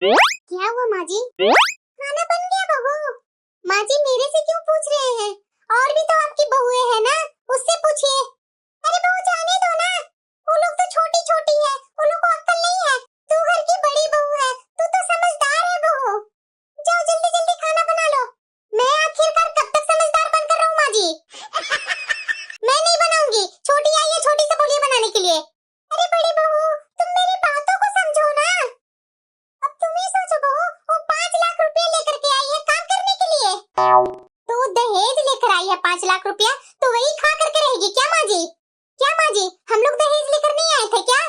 क्या हुआ माँ जी? खाना बन गया बहू। माँ जी मेरे से क्यों पूछ रहे हैं? और भी तो आपकी बहुएं हैं ना, उससे पूछिए। अरे बहू जाने दो ना, वो लोग तो छोटी छोटी है, उन लोग को अक्ल नहीं है। तू घर की बड़ी बहू है, तू तो समझदार है बहू। जाओ जल्दी जल्दी खाना बना लो। मैं आखिरकार कब तक समझदार बनकर रहूं माँ जी? मैं नहीं बनाऊंगी, छोटी आई है, छोटी से बोलिए बनाने के लिए। अरे बड़ी बहू तुम मेरी बातों को समझो ना। अब तुम ही सोचो बहू, वो 5 लाख रुपए लेकर के आई है काम करने के लिए। तो दहेज लेकर आई है 5 लाख रुपया, तो वही खा करके रहेगी क्या माँ जी? क्या माँ जी, हम लोग दहेज लेकर नहीं आए थे क्या?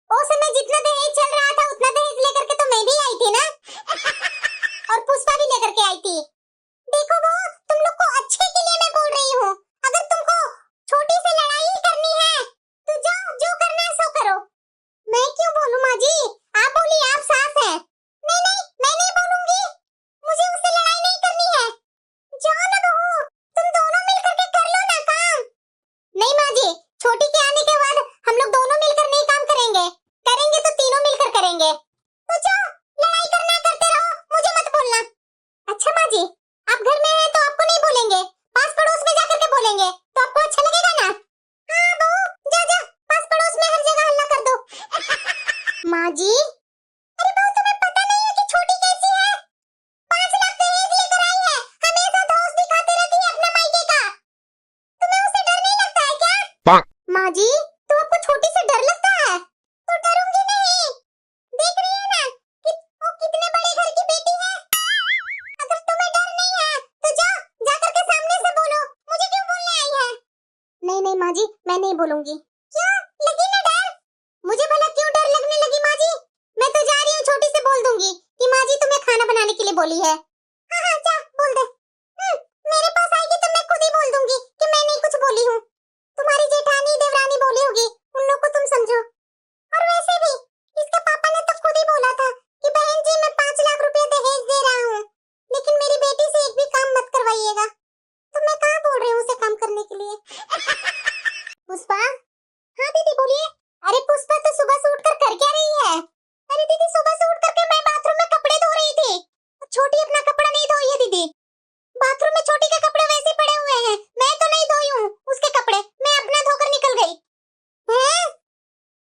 उस समय जितना दहेज चल रहा था उतना दहेज लेकर के तो मैं भी आई थी ना। और पुष्पा भी लेकर के आई थी। देखो वो तुम लोग को अच्छे के लिए मैं बोल रही हूँ। अगर तुमको छोटी से लड़ाई ही करनी है तो जाओ, जो करना है सो करो। मैं क्यों बोलूं माँ जी? आप बोलिए, आप सास हैं। नहीं नहीं मैं नहीं बोलूंगी, मुझे उससे लड़ाई नहीं करनी है। जाओ ना बहू, तुम दोनों मिलकर के कर लो ना काम। नहीं माँ जी, छोटी के आने के बाद हम लोग दोनों मिलकर नहीं काम करेंगे, करेंगे तो तीनों मिलकर करेंगे। तो जाओ लड़ाई करना है करते रहो, मुझे मत बोलना। अच्छा माँ जी, आप घर में हैं तो आपको नहीं बोलेंगे, पास पड़ोस में जाकर के बोलेंगे तो आपको अच्छा लगेगा ना? हाँ बहू जा जा, पास पड़ोस में हर जगह हल्ला कर दो। माँ जी अरे बहू तुम्हें पता नहीं है कि छोटी कैसी है? 5 लाख दहेज लेकर आई है, हमेशा दोस्त दिखाते रहती है अपने मायके का। तुम्हें उससे डर नहीं लगता है क्या? माँ जी तो आपको छोटी से डर लगता है? तो डरूंगी नहीं, देख रही है ना कि वो कितने बड़े घर की बेटी है। अगर तुम्हें डर नहीं है तो जाओ, जाकर के सामने से बोलो, मुझे क्यों बोलने आई है? नहीं नहीं माँ जी मैं नहीं बोलूंगी। क्यों लगी ना डर? मुझे भला क्यों डर लगने लगी माँ जी? मैं तो जा रही हूँ, छोटी से बोल दूंगी कि माँ जी तुम्हें खाना बनाने के लिए बोली है। हाँ हाँ जा बोल दे। मेरे पास आएगी तो मैं खुद ही बोल दूंगी कि मैं नहीं कुछ बोली हूँ। तुम्हारी जेठानी देवरानी बोली होगी, उन लोग को तुम समझो। और वैसे भी इसके पापा ने तो खुद ही बोला था कि बहन जी मैं 5 लाख रुपए दहेज दे रहा हूँ, लेकिन मेरी बेटी से एक भी काम मत करवाइएगा। तो मैं कहाँ बोल रही हूँ उसे काम करने के लिए। पुष्पा, हाँ दीदी बोलिए। अरे पुष्पा तो सुबह से उठकर कर क्या रही है? अरे दीदी सुबह से उठ करके मैं बाथरूम में कपड़े धो रही थी। छोटी अपना कपड़ा नहीं धोई है दीदी, बाथरूम में छोटी के कपड़े वैसे पड़े हुए हैं, मैं तो नहीं धोई हूँ उसके कपड़े, मैं अपना धोकर निकल गई। हैं?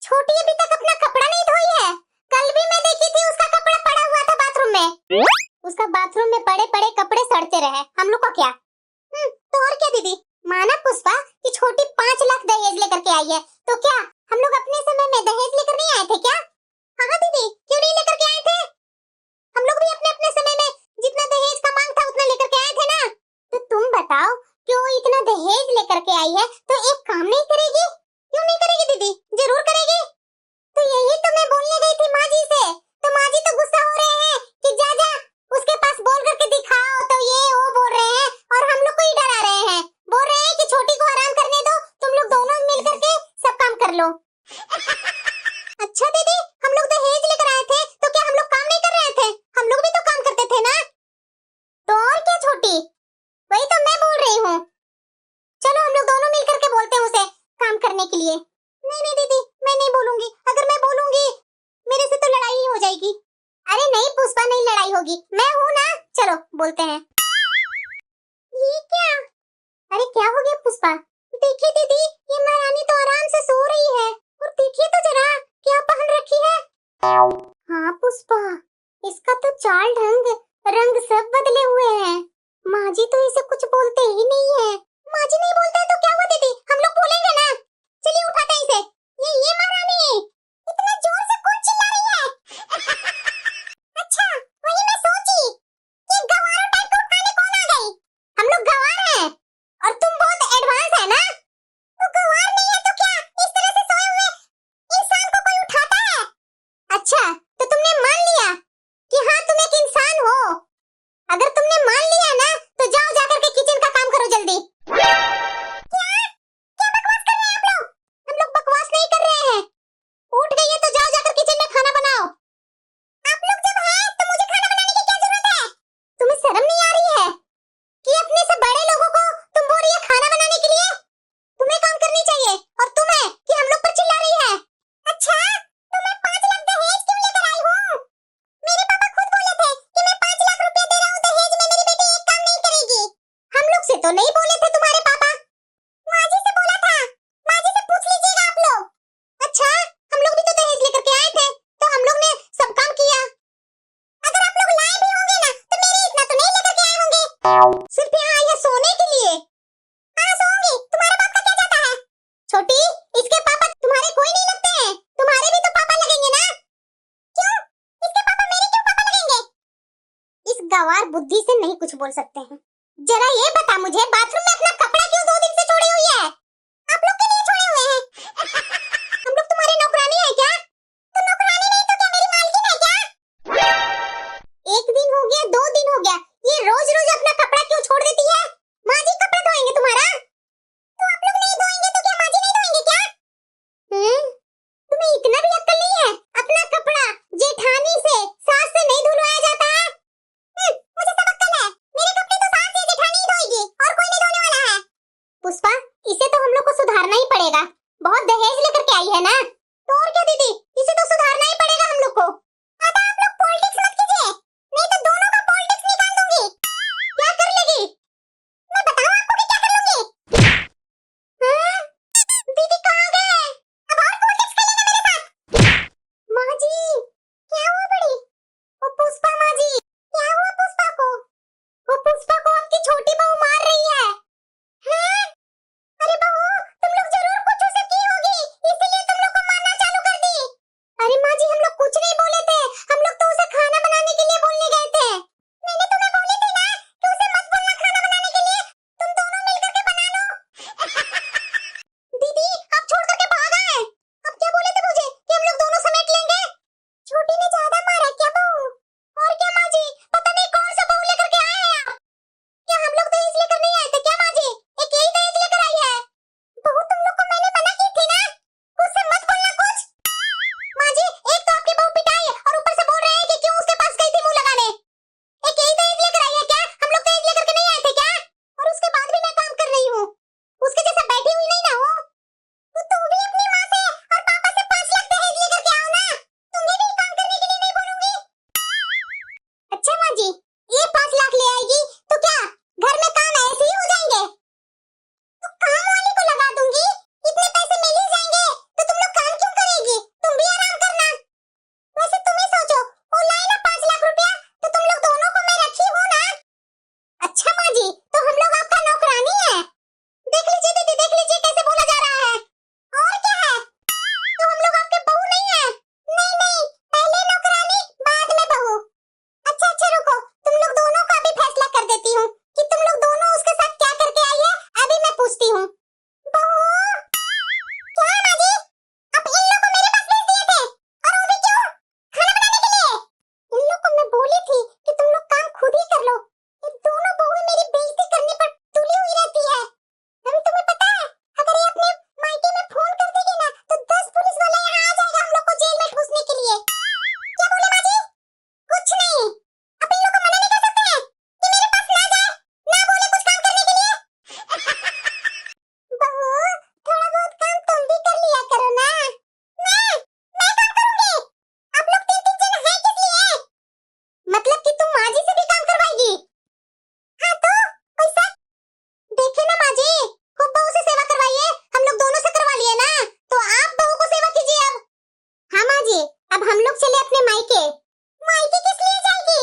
छोटी अभी तक अपना कपड़ा नहीं धोई है? कल भी मैं देखी थी उसका कपड़ा पड़ा हुआ था बाथरूम में। उसका बाथरूम में पड़े पड़े कपड़े सड़ते रहे, हम लोग का क्या? तो और क्या दीदी, माना पुष्पा कि छोटी 5 लाख दहेज लेकर के आई है, तो क्या हम लोग अपने समय में दहेज लेकर नहीं आए थे क्या? हाँ दीदी क्यों नहीं लेकर के आए थे? हम लोग भी अपने अपने समय में जितना दहेज का मांग था उतना लेकर के आए थे ना। तो तुम बताओ क्यों इतना दहेज लेकर के आई है तो एक काम नहीं करेगी? क्यों नहीं करेगी दीदी, जरूर करेगी। तो यही तो मैं बोलने गई थी माँ जी से, तो माँ जी तो गुस्सा हो रहे हैं कि जा जा उसके पास बोल करके दिखाओ, तो ये वो बोल रहे हैं और हम लोग को ही डरा रहे हैं, बोल रहे हैं कि छोटी को आराम करने दो, तुम लोग दोनों मिल करके सब काम कर लो। अच्छा दीदी हम लोग दहेज लेकर आए थे तो क्या हम लोग काम नहीं कर रहे थे? हम लोग भी तो काम करते थे ना। तो और क्या छोटी, वही तो मैं बोल रही हूँ। चलो हम लोग दोनों मिल करके बोलते हैं उसे काम करने के लिए। नहीं नहीं दीदी मैं नहीं बोलूंगी, अगर मैं बोलूंगी मेरे से तो लड़ाई ही हो जाएगी। अरे नहीं पुष्पा नहीं लड़ाई होगी, मैं हूँ ना, चलो बोलते हैं। ये क्या? अरे क्या हो गया पुष्पा? देखिए दीदी ये महारानी तो आराम से सो रही है, और देखिए तो जरा क्या पहन रखी है। हाँ पुष्पा इसका तो चाल ढंग रंग सब बदले हुए हैं। माँ जी तो इसे कुछ बोलते ही नहीं है। माँ जी नहीं बोलता है तो क्या हुआ दीदी, हम लोग बोलेंगे ना। चलिए उठाते हैं इसे। ये महारानी इतना जोर से कौन चिल्ला रही है? अच्छा वही मैं सोची कि गवारों टाइप को उठाने कौन आ गई? हम लोग गवार हैं और तुम बहुत एडवांस है ना। तो गवार नहीं है तो क्या इस तरह से सोए हुए इंसान को कोई उठाता है? अच्छा तो तुमने मान लिया कि हाँ तुम एक इंसान हो। अगर तुमने मान लिया ना तो जाओ जाकर के किचन का काम करो जल्दी। क्या? क्या बकवास कर रहे हैं आप लोग? हम लोग बकवास नहीं कर रहे हैं। तो नहीं बोले थे तुम्हारे पापा? माँ जी से बोला था। माँ जी से पूछ लीजिएगा आप लोग। अच्छा, हम लोग भी तो दहेज लेकर के आए थे, तो हम लोग ने सब काम किया। अगर आप लोग लाए भी होंगे ना, तो मेरे इतना तो नहीं लेकर के आए होंगे। सिर्फ यहाँ आए हैं सोने के लिए। हाँ सोऊंगी, तुम्हारे बाप का क्या जाता है? छोटी, इसके पापा तुम्हारे कोई नहीं लगते हैं, तुम्हारे भी तो पापा लगेंगे ना। क्यों? इसके पापा मेरे क्यों पापा लगेंगे? इस गंवार बुद्धि से नहीं कुछ बोल सकते हैं। जरा ये बता मुझे, बाथरूम में अपना कपड़ा क्यों 2 दिन से छोड़ी हुई है? आप लोग के लिए छोड़े हुए हैं। हम लोग तुम्हारे नौकरानी है क्या? तो नौकरानी नहीं तो क्या मेरी मालकिन है क्या? 1 दिन हो गया, 2 दिन हो गया, ये रोज रोज अपना कपड़ा क्यों छोड़ देती है? माँ जी कपड़ा धोएंगे तुम्हारा? तो आप लोग नहीं धोएंगे तो क्या माँ जी नहीं धोएंगे क्या? तुम्हें इतना भी अक्ल नहीं है? अपना कपड़ा जेठानी से, सास से नहीं धुलवाया जाता है? मुझे सब अक्ल है। मेरे कपड़े तो सास या जेठानी ही धोएगी, और कोई नहीं धोने वाला है। पुष्पा, इसे तो हम लोग को सुधारना ही पड़ेगा। बहुत दहेज लेकर के आई है ना, तो और क्या दीदी, इसे तो सुधारना ही पड़ेगा हम लोग को। अब आप लोग पॉलिटिक्स मत कीजिए, नहीं तो दोनों का पॉलिटिक्स निकाल दूंगी। क्या कर लेगी? मैं बताऊं आपको कि क्या कर लूंगी? हाँ? दीदी कहाँ गए? अब और पॉलिटिक्स खेलेगा मेरे साथ? माँ जी, क्या हुआ बड़ी? ओ पुष्पा माँ जी, क्या हुआ पुष्पा को? वो पुष्पा को आपकी छोटी बहू मार रही है। हैं? अरे बहू, तुम लोग जरूर कुछ उसे की होगी, इसीलिए तुम लोग को मारना चालू कर दी। अरे माँ जी, हम लोग कुछ नहीं बोले थे, हम लोग तो उसे खाना बनाने के लिए बोलने गए थे। मैंने तुम्हें बोली थी ना कि उसे मत बोलना खाना बनाने के लिए, तुम दोनों मिलकर के बना लो। दीदी, आप छोड़ करके भाग आए। आप क्या बोले थे मुझे कि हम लोग दोनों समेट लेंगे? छोटी ने ज्यादा मारा क्या बहू? और क्या माँ जी, पता नहीं कौन सा बहू लेकर के आए हैं आप। क्या हम लोग दहेज लेकर नहीं आए थे क्या माँ जी? एक यही दहेज लेकर आई है। बहू, तुम लोग को मैंने मना की थी ना, उससे मत बोलना कुछ। माँ जी, एक तो आपकी बहू पिटाई और ऊपर से बोल रहे हैं कि क्यों उसके पास गई थी मुंह लगाने। एक यही दहेज लेकर आई है क्या? हम लोग दहेज लेकर के नहीं आए थे क्या? और उसके बाद भी मैं काम कर रही हूँ, उसके जैसा बैठी हुई नहीं ना हूँ। तो तू भी अपनी माँ से और पापा से 5 लाख दहेज लेकर के आओ ना, तुम्हें भी काम करने के लिए नहीं बोलूंगी। अच्छा माँ जी, ये 5 लाख ले आएगी तो क्या घर में काम ऐसे ही हो जाएंगे? तो काम वाली को लगा दूंगी, इतने पैसे मिल ही जाएंगे, तो तुम लोग काम क्यों करेगी? तुम भी आराम करना। वैसे तुम ही सोचो, वो लाए ना 5 लाख रुपया, तो तुम लोग दोनों को मैं रखी हूँ ना। अच्छा माँ जी, तो हम लोग आपका नौकरानी है। देख लीजिए दीदी, देख लीजिए कैसे बोला जा रहा है। और क्या है? तो हम लोग आपके बहू नहीं है? नहीं नहीं, पहले नौकरानी बाद में बहू। अच्छा अच्छा रुको, तुम लोग दोनों का भी फैसला कर देती हूँ कि तुम लोग दोनों उसके साथ क्या करके आई है। अभी मैं पूछती हूँ। बहू, क्या है माँ जी? आप इन लोग को मेरे पास भेज दिए थे, और वो भी क्यों? खाना बनाने के लिए। इन लोग को मैं बोली थी कि तुम लोग काम खुद ही कर लो। ये दोनों बहुएं मेरी बेइज्जती करने पर तुली हुई रहती है। अभी तुम्हें पता है, अगर ये अपने मायके में फोन कर देगी ना, तो 10 पुलिस वाला यहाँ आ जाएगा हम लोग को जेल में ठूसने के लिए। क्या बोले माँ जी? कुछ नहीं। आप इन लोग को मना नहीं कर सकते हैं कि मेरे पास ना जाए, ना बोले कुछ काम करने के लिए। बहू, थोड़ा बहुत काम तुम भी कर लिया करो ना। मैं काम करूंगी। आप लोग 3-3 जन हैं किस लिए? मतलब कि तुम माँ जी से भी काम करवाएगी? हाँ तो कोई शक? देखे ना माँ जी, खूब बहू से सेवा करवाइए, हम लोग दोनों से करवा लिए ना, तो आप बहू को सेवा कीजिए अब। हाँ माँ जी, अब हम लोग चले अपने मायके। मायके किस लिए जाएगी?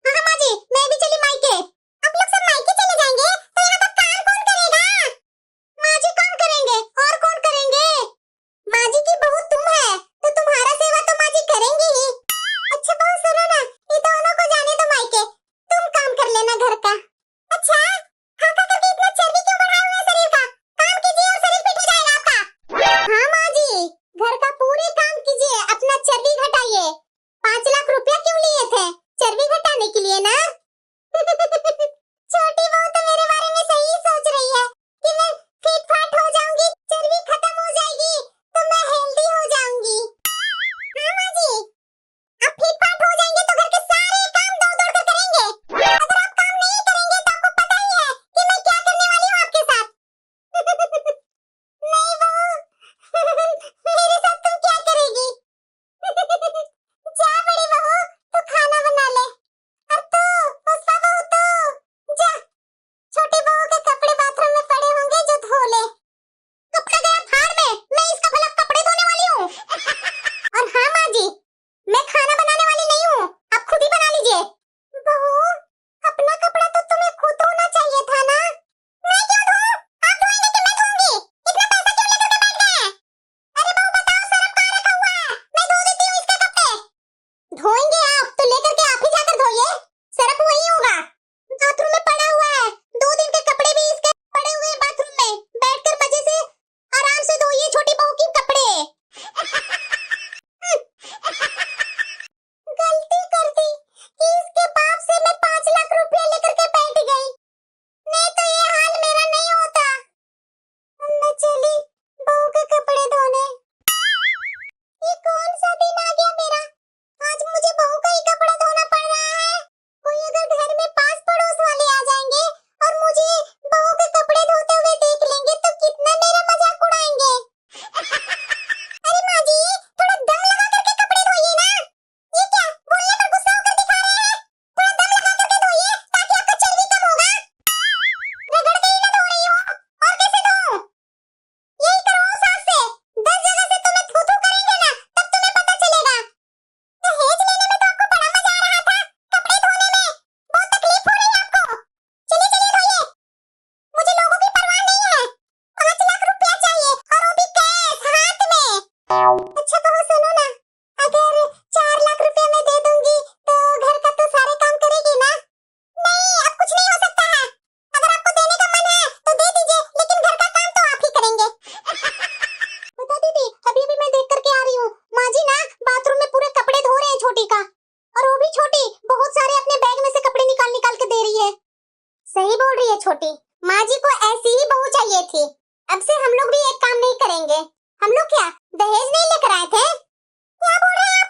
हाँ माँ जी, मैं भी चली मायके। आप लोग सब मायके चले जाएंगे तो यहाँ पर काम कौन करेगा? माँ जी कौन करेंगे, और कौन करेंगे? माँ जी की बहू तुम है, तो तुम्हारा सेवा तो माँ जी करेंगी ही। अच्छा बहू सुनो ना, ये दोनों को जाने दो मायके, तुम काम कर लेना घर का। अच्छा, हाँ का करके इतना चर्बी क्यों बढ़ाए हुए हैं शरीर का? काम कीजिए और शरीर फिट हो जाएगा आपका। हाँ माँ जी, घर का पूरे काम कीजिए, अपना चर्बी घटाइए। 5 लाख रुपया क्यों लिए थे? चर्बी घटाने के लिए ना। छोटी बहू तो मेरे बारे में सही सोच रही है कि मैं फिट फाट हो जाऊंगी, चर्बी खत्म हो जाएगी, तो मैं हेल्दी हो जाऊंगी। हाँ माँ जी, आप फिट फाट हो जाएंगे तो घर के सारे काम दौड़ दौड़ कर करेंगे। अगर आप काम नहीं करेंगे तो आपको पता ही है कि मैं क्या करने वाली हूँ आपके साथ। नहीं बहू, मेरे साथ तुम क्या करेगी? जा बड़ी बहू, तू खाना बना ले। और तू पुष्पा बहू, तू जा छोटी बहू के कपड़े का, और वो भी छोटी बहुत सारे अपने बैग में से कपड़े निकाल निकाल के दे रही है। सही बोल रही है छोटी, माँ जी को ऐसी ही बहू चाहिए थी। अब से हम लोग भी एक काम नहीं करेंगे। हम लोग क्या दहेज नहीं लेकर आए थे? क्या बोल रहे हैं आप?